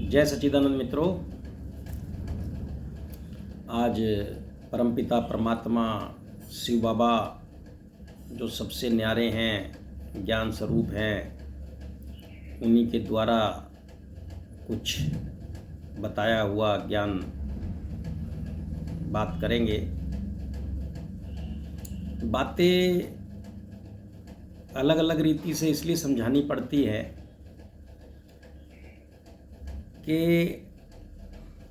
जय सच्चिदानंद मित्रों। आज परमपिता परमात्मा शिव बाबा जो सबसे न्यारे हैं, ज्ञान स्वरूप हैं, उन्हीं के द्वारा कुछ बताया हुआ ज्ञान बात करेंगे। बातें अलग अलग रीति से इसलिए समझानी पड़ती है कि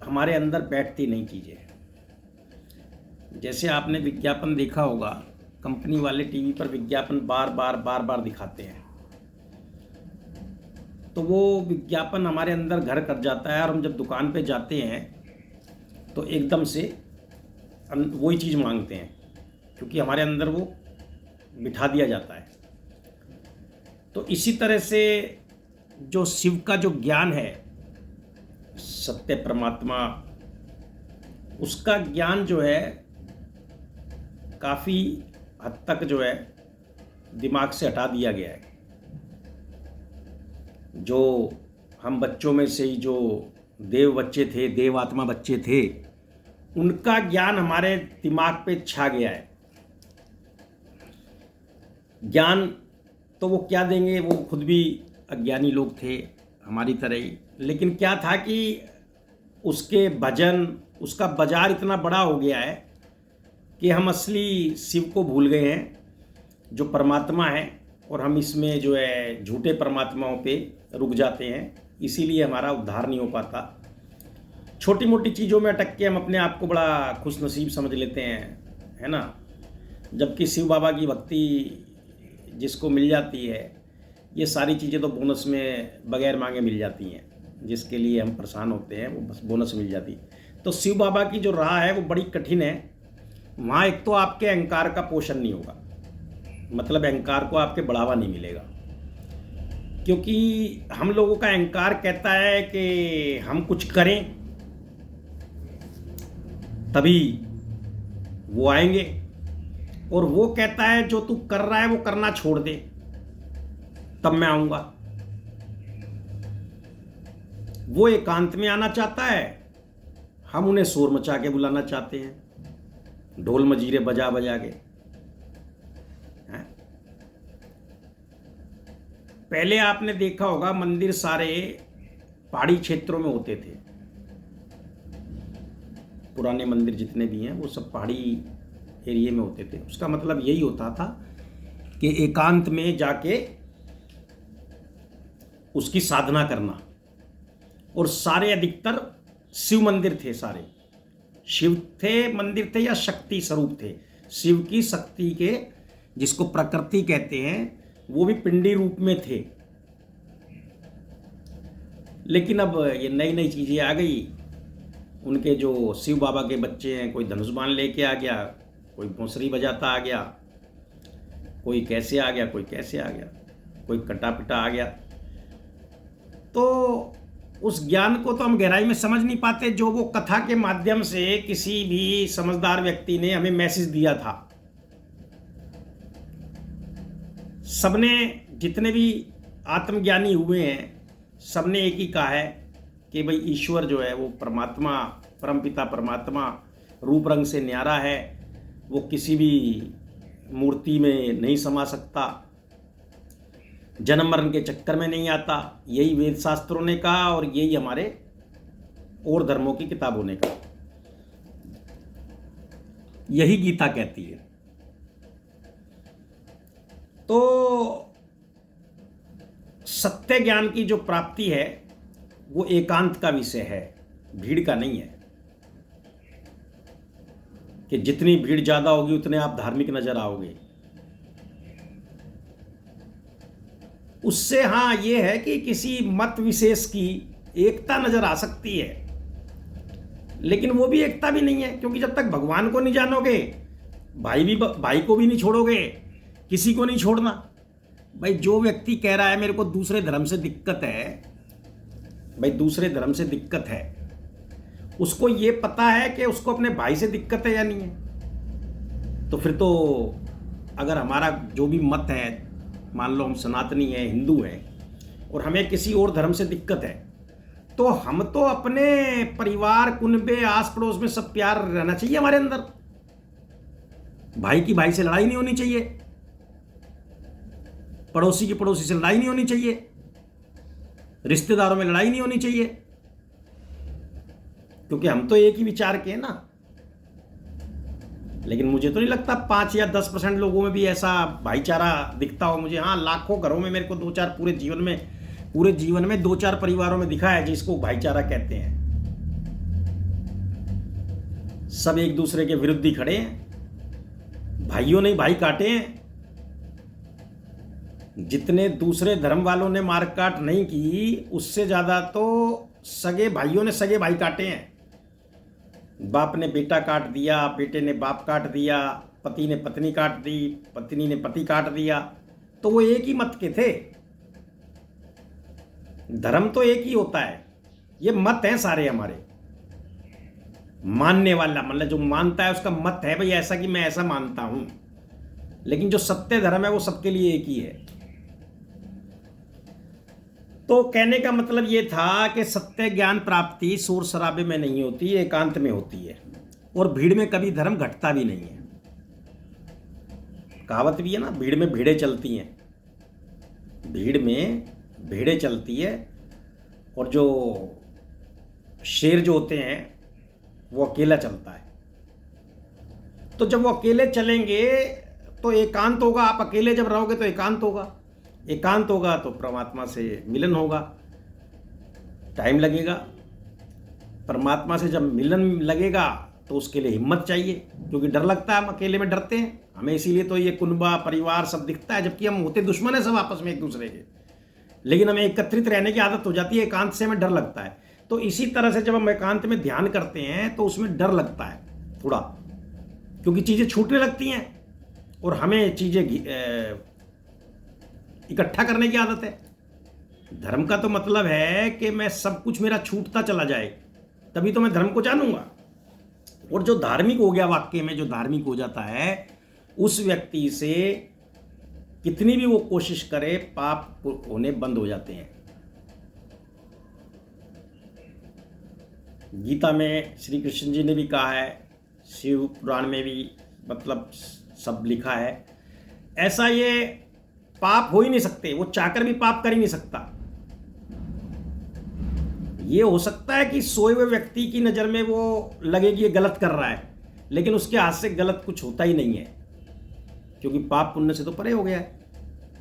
हमारे अंदर बैठती नहीं चीज़ें। जैसे आपने विज्ञापन देखा होगा, कंपनी वाले टीवी पर विज्ञापन बार बार दिखाते हैं, तो वो विज्ञापन हमारे अंदर घर कर जाता है और हम जब दुकान पे जाते हैं तो एकदम से वही चीज़ मांगते हैं, क्योंकि हमारे अंदर वो बिठा दिया जाता है। तो इसी तरह से जो शिव का जो ज्ञान है, सत्य परमात्मा, उसका ज्ञान जो है काफ़ी हद तक जो है दिमाग से हटा दिया गया है। जो हम बच्चों में से ही जो देव बच्चे थे, देव आत्मा बच्चे थे, उनका ज्ञान हमारे दिमाग पे छा गया है। ज्ञान तो वो क्या देंगे, वो खुद भी अज्ञानी लोग थे हमारी तरह ही, लेकिन क्या था कि उसके भजन, उसका बाजार इतना बड़ा हो गया है कि हम असली शिव को भूल गए हैं, जो परमात्मा है, और हम इसमें जो है झूठे परमात्माओं पे रुक जाते हैं। इसीलिए हमारा उद्धार नहीं हो पाता। छोटी मोटी चीज़ों में अटक के हम अपने आप को बड़ा खुशनसीब समझ लेते हैं, है ना। जबकि शिव बाबा की भक्ति जिसको मिल जाती है, ये सारी चीज़ें तो बोनस में बगैर मांगे मिल जाती हैं। जिसके लिए हम परेशान होते हैं वो बस बोनस मिल जाती है। तो शिव बाबा की जो राह है वो बड़ी कठिन है। वहाँ एक तो आपके अहंकार का पोषण नहीं होगा, मतलब अहंकार को आपके बढ़ावा नहीं मिलेगा, क्योंकि हम लोगों का अहंकार कहता है कि हम कुछ करें तभी वो आएंगे, और वो कहता है जो तू कर रहा है वो करना छोड़ दे तब मैं आऊंगा। वो एकांत में आना चाहता है, हम उन्हें शोर मचा के बुलाना चाहते हैं, ढोल मजीरे बजा बजा के। पहले आपने देखा होगा मंदिर सारे पहाड़ी क्षेत्रों में होते थे। पुराने मंदिर जितने भी हैं वो सब पहाड़ी एरिया में होते थे। उसका मतलब यही होता था कि एकांत में जाके उसकी साधना करना। और सारे अधिकतर शिव मंदिर थे, सारे शिव थे, मंदिर थे या शक्ति स्वरूप थे। शिव की शक्ति के, जिसको प्रकृति कहते हैं, वो भी पिंडी रूप में थे। लेकिन अब ये नई नई चीज़ें आ गई। उनके जो शिव बाबा के बच्चे हैं, कोई धनुष बाण लेके आ गया, कोई बांसुरी बजाता आ गया, कोई कैसे आ गया, कोई कैसे आ गया, कोई कटा पिटा आ गया। तो उस ज्ञान को तो हम गहराई में समझ नहीं पाते, जो वो कथा के माध्यम से किसी भी समझदार व्यक्ति ने हमें मैसेज दिया था। सबने, जितने भी आत्मज्ञानी हुए हैं, सबने एक ही कहा है कि भाई ईश्वर जो है वो परमात्मा, परमपिता परमात्मा रूप रंग से न्यारा है। वो किसी भी मूर्ति में नहीं समा सकता, जन्म मरण के चक्कर में नहीं आता। यही वेद शास्त्रों ने कहा और यही हमारे और धर्मों की किताबों ने कहा, यही गीता कहती है। तो सत्य ज्ञान की जो प्राप्ति है वो एकांत का विषय है, भीड़ का नहीं है। कि जितनी भीड़ ज्यादा होगी उतने आप धार्मिक नजर आओगे। उससे हाँ ये है कि किसी मत विशेष की एकता नजर आ सकती है, लेकिन वो भी एकता भी नहीं है, क्योंकि जब तक भगवान को नहीं जानोगे, भाई को भी नहीं छोड़ोगे, किसी को नहीं छोड़ना। भाई जो व्यक्ति कह रहा है मेरे को दूसरे धर्म से दिक्कत है, भाई दूसरे धर्म से दिक्कत है, उसको ये पता है कि उसको अपने भाई से दिक्कत है या नहीं है। तो फिर तो अगर हमारा जो भी मत है, मान लो हम सनातनी हैं, हिंदू हैं, और हमें किसी और धर्म से दिक्कत है, तो हम तो अपने परिवार कुनबे आस पड़ोस में सब प्यार रहना चाहिए हमारे अंदर। भाई की भाई से लड़ाई नहीं होनी चाहिए, पड़ोसी की पड़ोसी से लड़ाई नहीं होनी चाहिए, रिश्तेदारों में लड़ाई नहीं होनी चाहिए, क्योंकि हम तो एक ही विचार के हैं ना। लेकिन मुझे तो नहीं लगता 5 या 10% लोगों में भी ऐसा भाईचारा दिखता हो मुझे। हाँ, लाखों घरों में मेरे को 2-4 पूरे जीवन में 2-4 परिवारों में दिखा है जिसको भाईचारा कहते हैं। सब एक दूसरे के विरुद्ध ही खड़े हैं, भाइयों ने भाई काटे हैं। जितने दूसरे धर्म वालों ने मारकाट नहीं की, उससे ज्यादा तो सगे भाइयों ने सगे भाई काटे हैं। बाप ने बेटा काट दिया, बेटे ने बाप काट दिया, पति ने पत्नी काट दी, पत्नी ने पति काट दिया। तो वो एक ही मत के थे। धर्म तो एक ही होता है, ये मत हैं सारे हमारे। मानने वाला मतलब जो मानता है उसका मत है भाई ऐसा कि मैं ऐसा मानता हूं। लेकिन जो सत्य धर्म है वो सबके लिए एक ही है। तो कहने का मतलब ये था कि सत्य ज्ञान प्राप्ति शोर शराबे में नहीं होती, एकांत में होती है। और भीड़ में कभी धर्म घटता भी नहीं है। कहावत भी है ना, भीड़ में भीड़ें चलती हैं। भीड़ में भीड़ें चलती है और जो शेर जो होते हैं वो अकेला चलता है। तो जब वो अकेले चलेंगे तो एकांत होगा। आप अकेले जब रहोगे तो एकांत होगा, एकांत होगा तो परमात्मा से मिलन होगा। टाइम लगेगा। परमात्मा से जब मिलन लगेगा तो उसके लिए हिम्मत चाहिए, क्योंकि डर लगता है। हम अकेले में डरते हैं, हमें इसीलिए तो ये कुनबा परिवार सब दिखता है, जबकि हम होते दुश्मन है सब आपस में एक दूसरे के। लेकिन हमें एकत्रित रहने की आदत हो जाती है, एकांत से हमें डर लगता है। तो इसी तरह से जब हम एकांत में ध्यान करते हैं तो उसमें डर लगता है थोड़ा, क्योंकि चीज़ें छूटने लगती हैं और हमें चीज़ें इकट्ठा करने की आदत है। धर्म का तो मतलब है कि मैं सब कुछ मेरा छूटता चला जाए, तभी तो मैं धर्म को जानूंगा। और जो धार्मिक हो गया, वाक्य में जो धार्मिक हो जाता है, उस व्यक्ति से कितनी भी वो कोशिश करे पाप होने बंद हो जाते हैं। गीता में श्री कृष्ण जी ने भी कहा है, शिव पुराण में भी मतलब सब लिखा है। ऐसा ये पाप हो ही नहीं सकते, वो चाहकर भी पाप कर ही नहीं सकता। ये हो सकता है कि सोए हुए व्यक्ति की नज़र में वो लगे कि ये गलत कर रहा है, लेकिन उसके हाथ से गलत कुछ होता ही नहीं है, क्योंकि पाप पुण्य से तो परे हो गया है।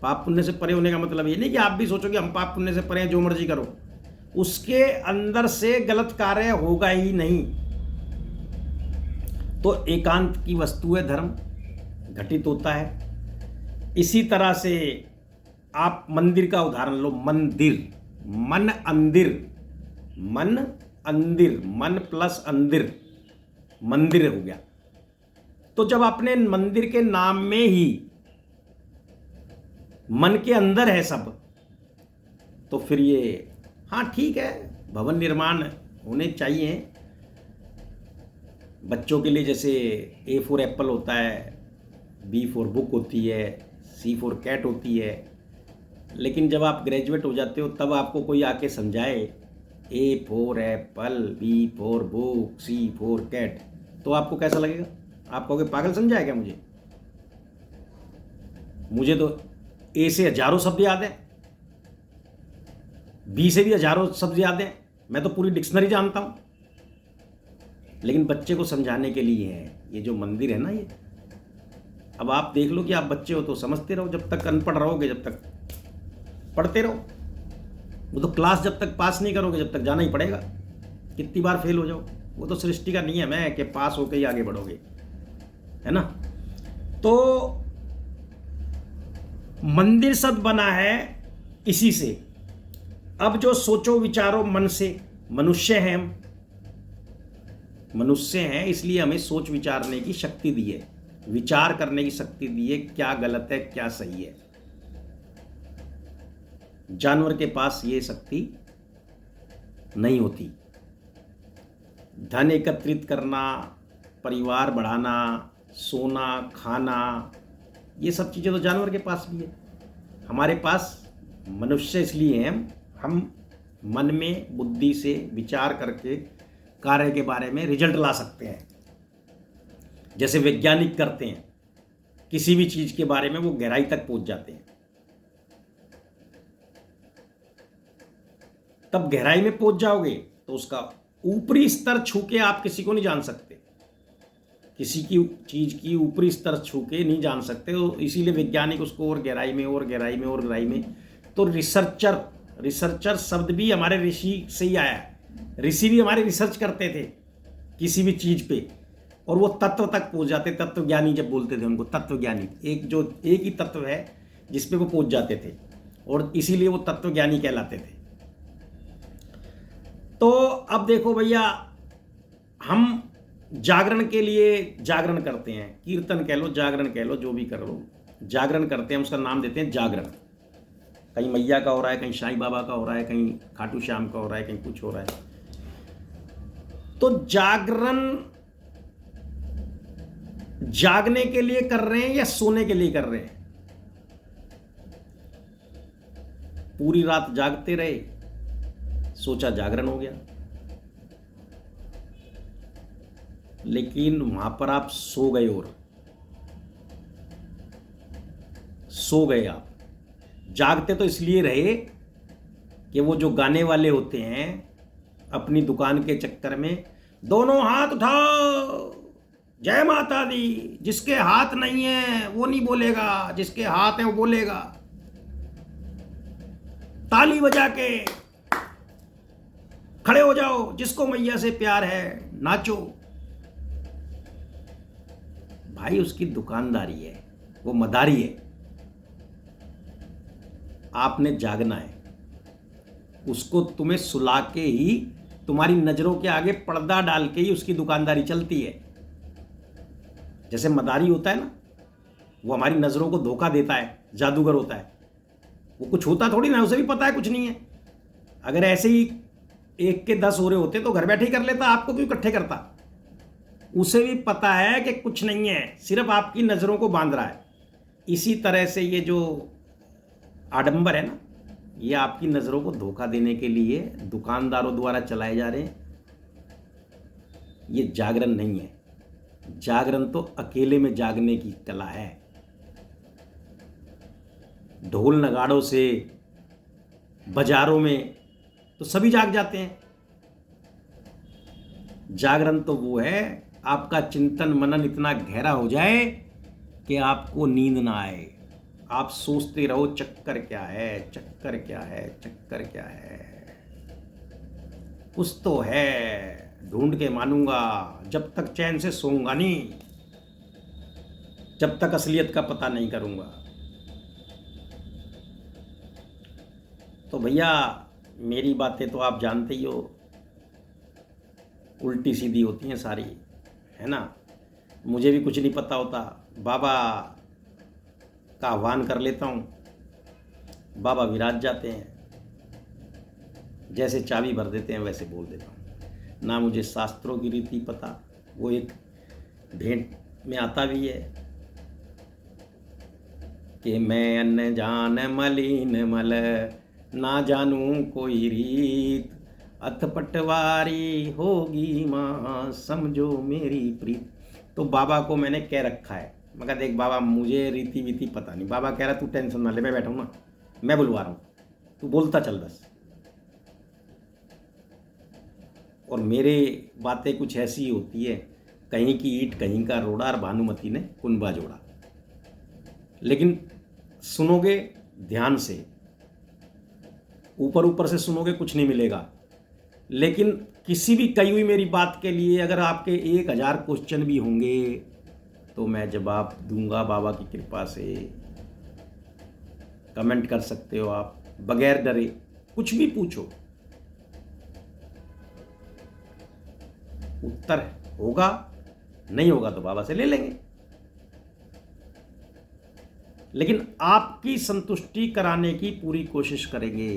पाप पुण्य से परे होने का मतलब ये नहीं कि आप भी सोचो कि हम पाप पुण्य से परे हैं, जो मर्जी करो। उसके अंदर से गलत कार्य होगा ही नहीं। तो एकांत की वस्तु है धर्म, घटित होता है। इसी तरह से आप मंदिर का उदाहरण लो। मंदिर, मन अंदिर, मन अंदिर, मन प्लस अंदिर, मंदिर हो गया। तो जब अपने मंदिर के नाम में ही मन के अंदर है सब, तो फिर ये हाँ ठीक है, भवन निर्माण होने चाहिए बच्चों के लिए। जैसे A फॉर एप्पल होता है, B फॉर बुक होती है, C फॉर कैट होती है। लेकिन जब आप ग्रेजुएट हो जाते हो तब आपको कोई आके समझाए A for apple, B for book, C for cat, तो आपको कैसा लगेगा? आप कहोगे पागल समझाया क्या मुझे? मुझे तो A से हजारों शब्द याद है, B से भी हजारों शब्द याद हैं, मैं तो पूरी डिक्शनरी जानता हूँ। लेकिन बच्चे को समझाने के लिए है ये जो मंदिर है ना ये। अब आप देख लो कि आप बच्चे हो तो समझते रहो, जब तक अनपढ़ रहोगे जब तक पढ़ते रहो। वो तो क्लास जब तक पास नहीं करोगे जब तक जाना ही पड़ेगा, कितनी बार फेल हो जाओ। वो तो सृष्टि का नियम है कि पास होकर ही आगे बढ़ोगे, है ना। तो मंदिर सद बना है इसी से। अब जो सोचो विचारो मन से, मनुष्य हैं हम, मनुष्य हैं इसलिए हमें सोच विचारने की शक्ति दी है, विचार करने की शक्ति दी है, क्या गलत है क्या सही है। जानवर के पास ये शक्ति नहीं होती। धन एकत्रित करना, परिवार बढ़ाना, सोना खाना, ये सब चीज़ें तो जानवर के पास भी है। हमारे पास मनुष्य इसलिए हैं हम मन में बुद्धि से विचार करके कार्य के बारे में रिजल्ट ला सकते हैं। जैसे वैज्ञानिक करते हैं, किसी भी चीज के बारे में वो गहराई तक पहुंच जाते हैं। तब गहराई में पहुंच जाओगे तो उसका ऊपरी स्तर छू के आप किसी को नहीं जान सकते, किसी की चीज की ऊपरी स्तर छू के नहीं जान सकते। तो इसीलिए वैज्ञानिक उसको और गहराई में और गहराई में और गहराई में। तो रिसर्चर शब्द भी हमारे ऋषि से ही आया है। ऋषि भी हमारे रिसर्च करते थे किसी भी चीज पे, और वो तत्व तक पहुंच जाते। तत्वज्ञानी जब बोलते थे उनको तत्वज्ञानी, एक ही तत्व है जिस पे वो पहुंच जाते थे, और इसीलिए वो तत्वज्ञानी कहलाते थे। तो अब देखो भैया, हम जागरण के लिए जागरण करते हैं, कीर्तन कह लो, जागरण कह लो, जो भी कर लो, जागरण करते हैं, उसका नाम देते हैं जागरण। कहीं मैया का हो रहा है, कहीं साईं बाबा का हो रहा है, कहीं खाटू श्याम का हो रहा है, कहीं कुछ हो रहा है। तो जागरण जागने के लिए कर रहे हैं या सोने के लिए कर रहे हैं? पूरी रात जागते रहे, सोचा जागरण हो गया, लेकिन वहां पर आप सो गए, और सो गए आप। जागते तो इसलिए रहे कि वो जो गाने वाले होते हैं अपनी दुकान के चक्कर में, दोनों हाथ उठाओ, जय माता दी, जिसके हाथ नहीं है वो नहीं बोलेगा, जिसके हाथ है वो बोलेगा, ताली बजा के खड़े हो जाओ, जिसको मैया से प्यार है नाचो। भाई उसकी दुकानदारी है, वो मदारी है। आपने जागना है, उसको तुम्हें सुला के ही, तुम्हारी नजरों के आगे पर्दा डाल के ही उसकी दुकानदारी चलती है। जैसे मदारी होता है ना, वो हमारी नजरों को धोखा देता है, जादूगर होता है। वो कुछ होता थोड़ी ना, उसे भी पता है कुछ नहीं है। अगर ऐसे ही 1 के 10 हो रहे होते तो घर बैठे ही कर लेता, आपको क्यों इकट्ठे करता? उसे भी पता है कि कुछ नहीं है, सिर्फ आपकी नजरों को बांध रहा है। इसी तरह से ये जो आडंबर है ना, ये आपकी नजरों को धोखा देने के लिए दुकानदारों द्वारा चलाए जा रहे हैं। ये जागरण नहीं है। जागरण तो अकेले में जागने की कला है। ढोल नगाड़ों से, बाजारों में तो सभी जाग जाते हैं। जागरण तो वो है, आपका चिंतन मनन इतना गहरा हो जाए कि आपको नींद ना आए, आप सोचते रहो चक्कर क्या है, चक्कर क्या है, चक्कर क्या है। कुछ तो है, ढूंढ के मानूंगा, जब तक चैन से सोऊंगा नहीं, जब तक असलियत का पता नहीं करूंगा। तो भैया मेरी बातें तो आप जानते ही हो, उल्टी सीधी होती हैं सारी, है ना। मुझे भी कुछ नहीं पता होता, बाबा का आह्वान कर लेता हूँ, बाबा विराज जाते हैं, जैसे चाबी भर देते हैं वैसे बोल देता हूँ। ना मुझे शास्त्रों की रीति पता, वो एक भेंट में आता भी है कि मैं अन्न जान मलिन मल, ना जानूं कोई रीत, अथ पटवारी होगी माँ, समझो मेरी प्रीत। तो बाबा को मैंने कह रखा है, मैं कहा देख बाबा मुझे रीति वीति पता नहीं। बाबा कह रहा तू टेंशन ना ले, मैं बैठा हूँ ना, मैं बुलवा रहा हूँ, तू बोलता चल बस। और मेरे बातें कुछ ऐसी होती है, कहीं की ईंट कहीं का रोड़ा, और भानुमति ने कुनबा जोड़ा। लेकिन सुनोगे ध्यान से, ऊपर ऊपर से सुनोगे कुछ नहीं मिलेगा। लेकिन किसी भी कही हुई मेरी बात के लिए अगर आपके 1000 क्वेश्चन भी होंगे तो मैं जवाब दूंगा बाबा की कृपा से। कमेंट कर सकते हो आप, बगैर डरे कुछ भी पूछो, उत्तर होगा, नहीं होगा तो बाबा से ले लेंगे। लेकिन आपकी संतुष्टि कराने की पूरी कोशिश करेंगे।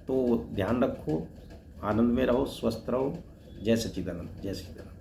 तो ध्यान रखो, आनंद में रहो, स्वस्थ रहो। जय सच्चिदानंद, जय सच्चिदानंद।